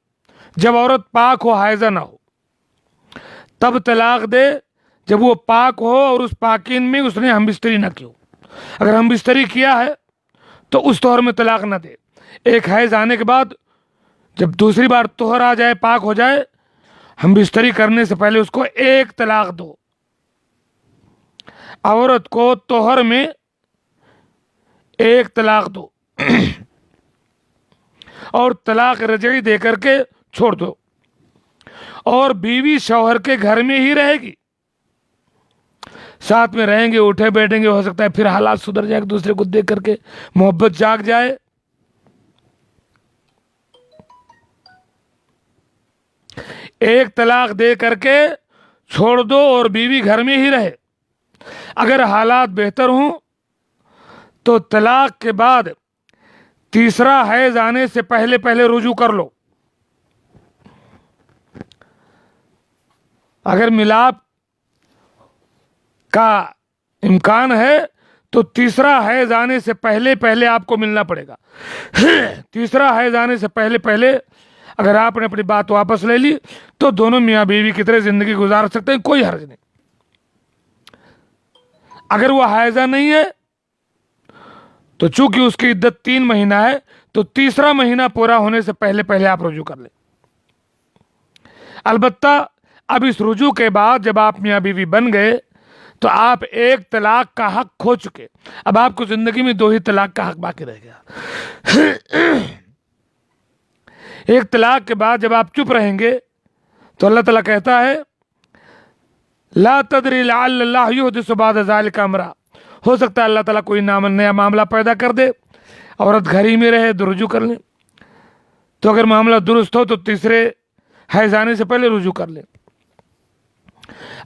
جب عورت پاک ہو، حائضہ نہ ہو، تب طلاق دے۔ جب وہ پاک ہو اور اس پاکین میں اس نے ہم بستری نہ کی ہو۔ اگر ہم بستری کیا ہے تو اس طہر میں طلاق نہ دے۔ ایک حیض آنے کے بعد جب دوسری بار طہر آ جائے، پاک ہو جائے، ہم بستری کرنے سے پہلے اس کو ایک طلاق دو۔ عورت کو طہر میں ایک طلاق دو اور طلاق رجعی دے کر کے چھوڑ دو، اور بیوی شوہر کے گھر میں ہی رہے گی۔ ساتھ میں رہیں گے، اٹھے بیٹھیں گے، ہو سکتا ہے پھر حالات سدھر جائے، ایک دوسرے کو دیکھ کر کے محبت جاگ جائے۔ ایک طلاق دے کر کے چھوڑ دو اور بیوی گھر میں ہی رہے۔ اگر حالات بہتر ہوں تو طلاق کے بعد تیسرا حیض آنے سے پہلے پہلے رجوع کر لو۔ اگر ملاپ کا امکان ہے تو تیسرا حیض آنے سے پہلے پہلے آپ کو ملنا پڑے گا۔ تیسرا حیض آنے سے پہلے پہلے اگر آپ نے اپنی بات واپس لے لی تو دونوں میاں بیوی کی طرح زندگی گزار سکتے ہیں، کوئی حرج نہیں۔ اگر وہ حائضہ نہیں ہے تو چونکہ اس کی عدت 3 مہینہ ہے، تو تیسرا مہینہ پورا ہونے سے پہلے پہلے آپ رجوع کر لیں۔ البتہ اب اس رجوع کے بعد جب آپ میاں بیوی بن گئے تو آپ ایک طلاق کا حق کھو چکے، اب آپ کو زندگی میں 2 ہی طلاق کا حق باقی رہ گیا۔ ایک طلاق کے بعد جب آپ چپ رہیں گے تو اللہ تعالیٰ کہتا ہے لا تدری لعل اللہ یحدث بعد ذلک امرا، ہو سکتا ہے اللہ تعالیٰ کوئی نیا معاملہ پیدا کر دے، عورت گھر ہی میں رہے، رجوع کر لیں۔ تو اگر معاملہ درست ہو تو تیسرے حیض آنے سے پہلے رجوع کر لیں۔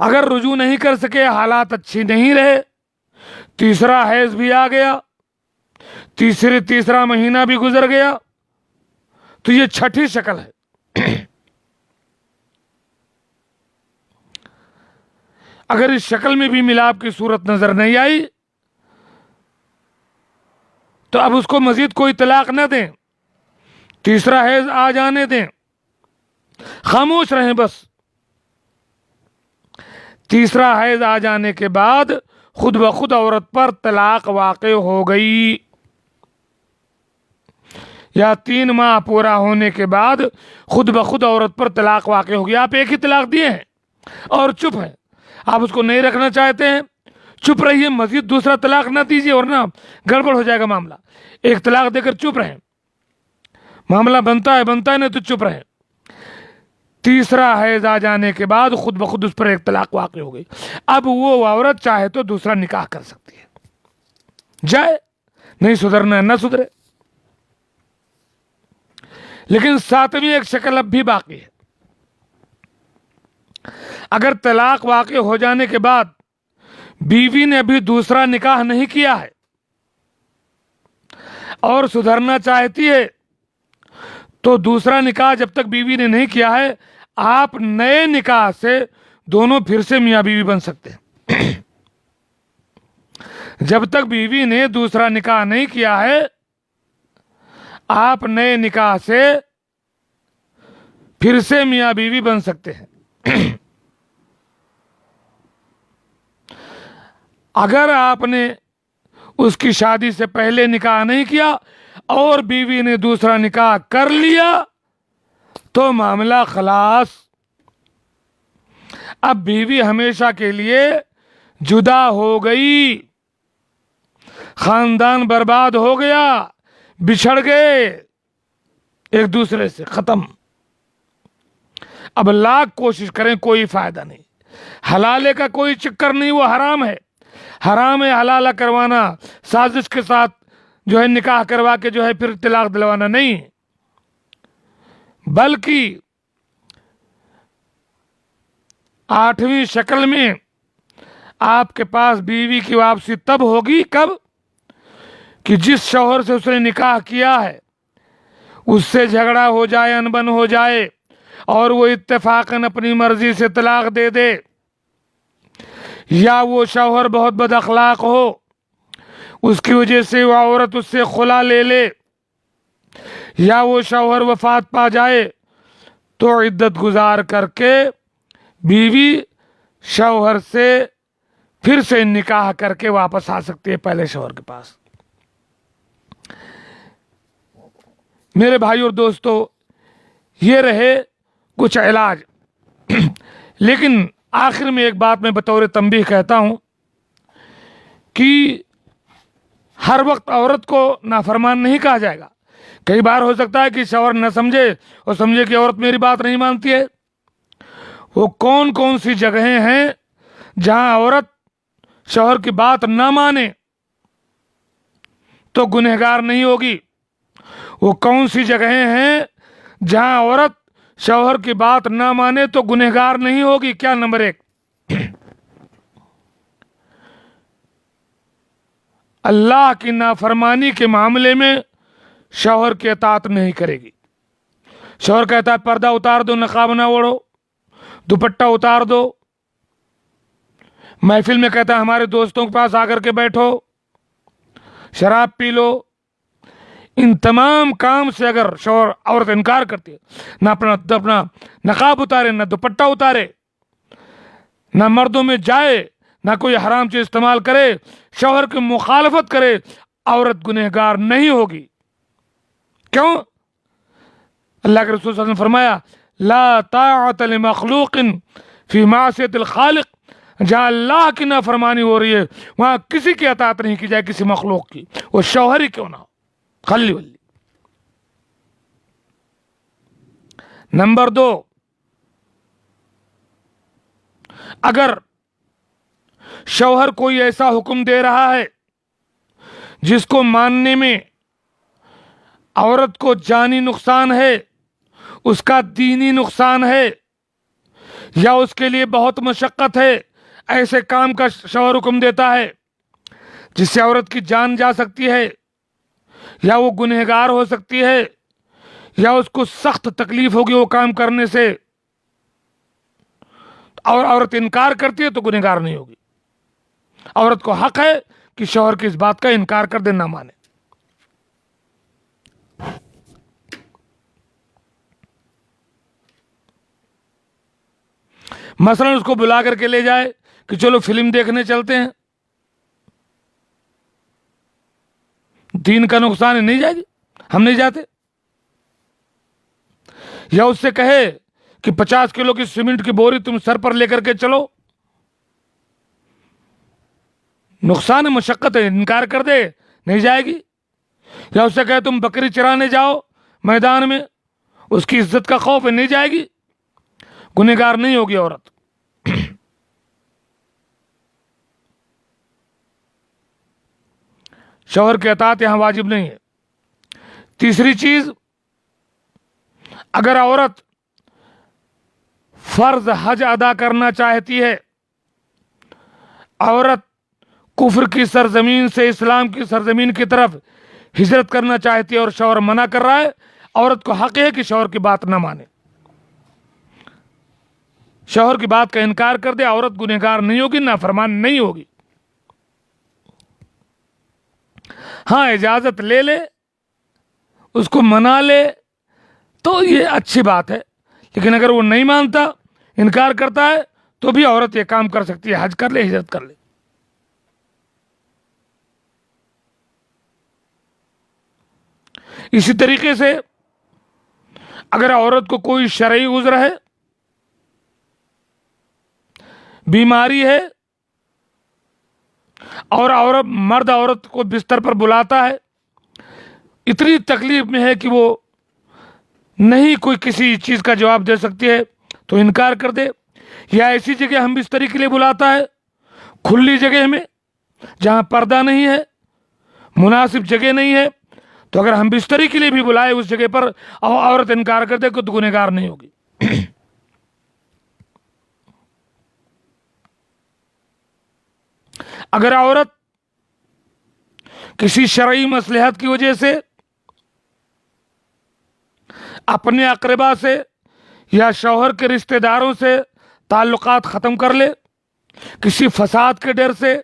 اگر رجوع نہیں کر سکے، حالات اچھی نہیں رہے، تیسرا حیض بھی آ گیا، تیسرا مہینہ بھی گزر گیا، تو یہ چھٹی شکل ہے۔ اگر اس شکل میں بھی ملاپ کی صورت نظر نہیں آئی تو اب اس کو مزید کوئی طلاق نہ دیں، تیسرا حیض آ جانے دیں، خاموش رہیں بس۔ تیسرا حیض آ جانے کے بعد خود بخود عورت پر طلاق واقع ہو گئی۔ یا 3 ماہ پورا ہونے کے بعد خود بخود عورت پر طلاق واقع ہوگی. آپ ایک ہی طلاق دیے ہیں اور چپ ہیں, آپ اس کو نہیں رکھنا چاہتے ہیں, چپ رہیے, مزید دوسرا طلاق نہ دیجیے ورنہ گڑبڑ ہو جائے گا معاملہ. ایک طلاق دے کر چپ رہیں, معاملہ بنتا ہے نہیں تو چپ رہیں. تیسرا حیض آ جانے کے بعد خود بخود اس پر ایک طلاق واقع ہو گئی. اب وہ عورت چاہے تو دوسرا نکاح کر سکتی ہے, جائے, نہیں سدھرنا ہے نہ سدھرے. لیکن 7ویں ایک شکل اب بھی باقی ہے. اگر طلاق واقع ہو جانے کے بعد بیوی نے ابھی دوسرا نکاح نہیں کیا ہے اور سدھرنا چاہتی ہے, تو دوسرا نکاح جب تک بیوی نے نہیں کیا ہے, آپ نئے نکاح سے دونوں پھر سے میاں بیوی بن سکتے ہیں. جب تک بیوی نے دوسرا نکاح نہیں کیا ہے, آپ نئے نکاح سے پھر سے میاں بیوی بن سکتے ہیں. اگر آپ نے اس کی شادی سے پہلے نکاح نہیں کیا اور بیوی نے دوسرا نکاح کر لیا تو معاملہ خلاص. اب بیوی ہمیشہ کے لیے جدا ہو گئی, خاندان برباد ہو گیا, بچھڑ گئے ایک دوسرے سے, ختم. اب لاکھ کوشش کریں کوئی فائدہ نہیں. حلالے کا کوئی چکر نہیں, وہ حرام ہے. حرام ہے حلالہ کروانا, سازش کے ساتھ جو ہے نکاح کروا کے جو ہے پھر طلاق دلوانا نہیں, بلکہ 8ویں شکل میں آپ کے پاس بیوی کی واپسی تب ہوگی, کب کہ جس شوہر سے اس نے نکاح کیا ہے اس سے جھگڑا ہو جائے, انبن ہو جائے اور وہ اتفاقاً اپنی مرضی سے طلاق دے دے, یا وہ شوہر بہت بد اخلاق ہو, اس کی وجہ سے وہ عورت اس سے خلا لے لے, یا وہ شوہر وفات پا جائے, تو عدت گزار کر کے بیوی شوہر سے پھر سے نکاح کر کے واپس آ سکتی ہے پہلے شوہر کے پاس. میرے بھائی اور دوستو, یہ رہے کچھ علاج. لیکن آخر میں ایک بات میں بطور تنبیہ کہتا ہوں کہ ہر وقت عورت کو نافرمان نہیں کہا جائے گا. کئی بار ہو سکتا ہے کہ شوہر نہ سمجھے اور سمجھے کہ عورت میری بات نہیں مانتی ہے. وہ کون کون سی جگہیں ہیں جہاں عورت شوہر کی بات نہ مانے تو گنہگار نہیں ہوگی؟ وہ کون سی جگہیں ہیں جہاں عورت شوہر کی بات نہ مانے تو گنہگار نہیں ہوگی؟ کیا؟ نمبر 1, اللہ کی نافرمانی کے معاملے میں شوہر کی اطاعت نہیں کرے گی. شوہر کہتا ہے پردہ اتار دو, نقاب نہ اوڑھو, دوپٹہ اتار دو, محفل میں کہتا ہے ہمارے دوستوں کے پاس آ کر کے بیٹھو, شراب پی لو. ان تمام کام سے اگر شوہر عورت انکار کرتی ہے, نہ اپنا نقاب اتارے, نہ دوپٹہ اتارے, نہ مردوں میں جائے, نہ کوئی حرام چیز استعمال کرے, شوہر کی مخالفت کرے, عورت گنہگار نہیں ہوگی. کیوں؟ اللہ کے رسول صلی اللہ علیہ وسلم نے فرمایا لا طاعت لمخلوق فی معصیت الخالق. جہاں اللہ کی نافرمانی ہو رہی ہے وہاں کسی کی اطاعت نہیں کی جائے, کسی مخلوق کی, وہ شوہر ہی کیوں نہ ہو. خلی ولی. نمبر 2, اگر شوہر کوئی ایسا حکم دے رہا ہے جس کو ماننے میں عورت کو جانی نقصان ہے, اس کا دینی نقصان ہے, یا اس کے لیے بہت مشقت ہے, ایسے کام کا شوہر حکم دیتا ہے جس سے عورت کی جان جا سکتی ہے, یا وہ گنہگار ہو سکتی ہے, یا اس کو سخت تکلیف ہوگی وہ کام کرنے سے, اور عورت انکار کرتی ہے تو گنہگار نہیں ہوگی. عورت کو حق ہے کہ شوہر کی اس بات کا انکار کر دے, نہ مانے. مثلا اس کو بلا کر کے لے جائے کہ چلو فلم دیکھنے چلتے ہیں, دین کا نقصان ہے, نہیں جائے گی, ہم نہیں جاتے. یا اس سے کہے کہ 50 کلو کی سیمنٹ کی بوری تم سر پر لے کر کے چلو، نقصان مشقت ہے، انکار کر دے، نہیں جائے گی۔ یا اس سے کہے تم بکری چرانے جاؤ میدان میں، اس کی عزت کا خوف ہے، نہیں جائے گی، گنہگار نہیں ہوگی عورت۔ شوہر کی اطاعت یہاں واجب نہیں ہے۔ تیسری چیز، اگر عورت فرض حج ادا کرنا چاہتی ہے، عورت کفر کی سرزمین سے اسلام کی سرزمین کی طرف ہجرت کرنا چاہتی ہے اور شوہر منع کر رہا ہے، عورت کو حق ہے کہ شوہر کی بات نہ مانے، شوہر کی بات کا انکار کر دے۔ عورت گنہگار نہیں ہوگی، نافرمان نہیں ہوگی۔ ہاں اجازت لے لے، اس کو منا لے تو یہ اچھی بات ہے، لیکن اگر وہ نہیں مانتا، انکار کرتا ہے، تو بھی عورت یہ کام کر سکتی ہے، حج کر لے، ہجرت کر لے۔ اسی طریقے سے اگر عورت کو کوئی شرعی عذر ہے، بیماری ہے، اور مرد عورت کو بستر پر بلاتا ہے، اتنی تکلیف میں ہے کہ وہ نہیں کوئی کسی چیز کا جواب دے سکتی ہے، تو انکار کر دے۔ یا ایسی جگہ ہم بستری کے لیے بلاتا ہے، کھلی جگہ میں جہاں پردہ نہیں ہے، مناسب جگہ نہیں ہے، تو اگر ہم بستری کے لیے بھی بلائے اس جگہ پر عورت انکار کر دے تو گنہگار نہیں ہوگی۔ اگر عورت کسی شرعی مصلحت کی وجہ سے اپنے اقربا سے یا شوہر کے رشتہ داروں سے تعلقات ختم کر لے، کسی فساد کے ڈر سے،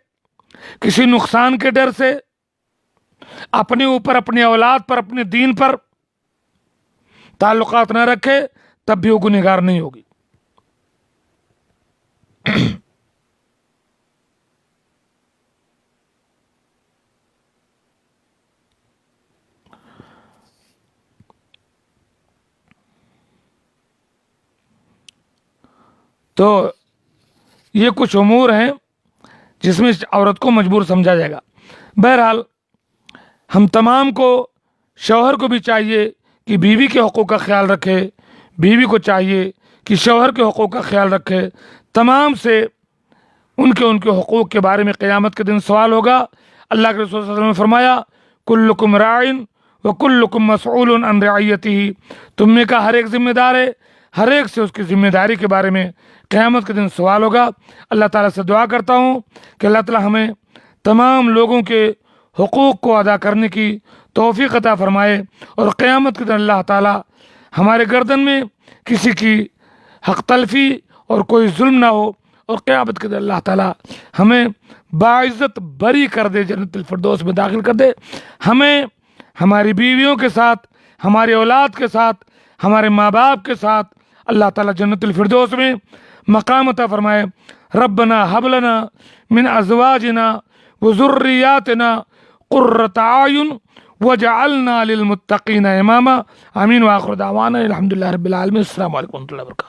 کسی نقصان کے ڈر سے، اپنے اوپر، اپنی اولاد پر، اپنے دین پر تعلقات نہ رکھے، تب بھی وہ گنہگار نہیں ہوگی۔ تو یہ کچھ امور ہیں جس میں عورت کو مجبور سمجھا جائے گا۔ بہرحال ہم تمام کو، شوہر کو بھی چاہیے کہ بیوی کے حقوق کا خیال رکھے، بیوی کو چاہیے کہ شوہر کے حقوق کا خیال رکھے۔ تمام سے ان کے حقوق کے بارے میں قیامت کے دن سوال ہوگا۔ اللہ کے رسول صلی اللہ علیہ وسلم نے فرمایا، کلکم راعٍ وکلکم مسئول عن رعیتہ، تم میں کا ہر ایک ذمہ دار ہے، ہر ایک سے اس کی ذمہ داری کے بارے میں قیامت کے دن سوال ہوگا۔ اللہ تعالیٰ سے دعا کرتا ہوں کہ اللہ تعالیٰ ہمیں تمام لوگوں کے حقوق کو ادا کرنے کی توفیق عطا فرمائے، اور قیامت کے دن اللہ تعالیٰ ہمارے گردن میں کسی کی حق تلفی اور کوئی ظلم نہ ہو، اور قیامت کے دن اللہ تعالیٰ ہمیں باعزت بری کر دے، جنت الفردوس میں داخل کر دے۔ ہمیں ہماری بیویوں کے ساتھ، ہماری اولاد کے ساتھ، ہمارے ماں باپ کے ساتھ اللہ تعالیٰ جنت الفردوس میں مقام عطا فرمائے۔ ربنا حب لنا من ازواجنا وذریاتنا قرۃ اعین وجعلنا للمتقین اماما۔ آمین۔ وآخر دعوانا الحمد للہ رب العالمین۔ السلام علیکم و رحمۃ اللہ وبرکاتہ۔